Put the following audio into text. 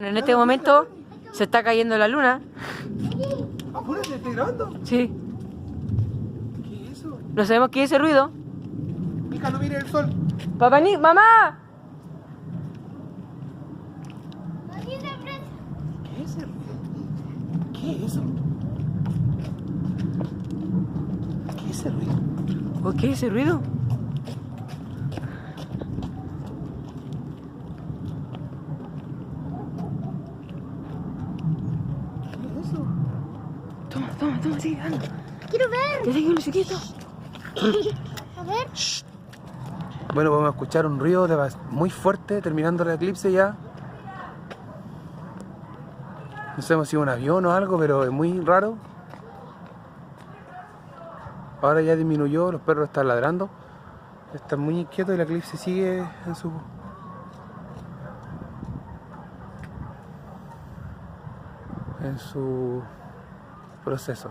En este momento se está cayendo la luna. Apúrate, ¿estás grabando? Sí. ¿Qué es eso? No sabemos qué es ese ruido. Mica, no mires el sol. Papá Nick, mamá. ¿Qué es ese ruido? ¿Qué es eso? ¿Qué es ese ruido? ¿O qué es ese ruido? ¿Qué es eso? Toma, sigue dando. Quiero ver. Ya sigue un chiquito. A ver. Bueno, vamos a escuchar un ruido muy fuerte terminando el eclipse ya. No sabemos si es un avión o algo, pero es muy raro. Ahora ya disminuyó, los perros están ladrando. Están muy inquietos y el eclipse sigue en su proceso.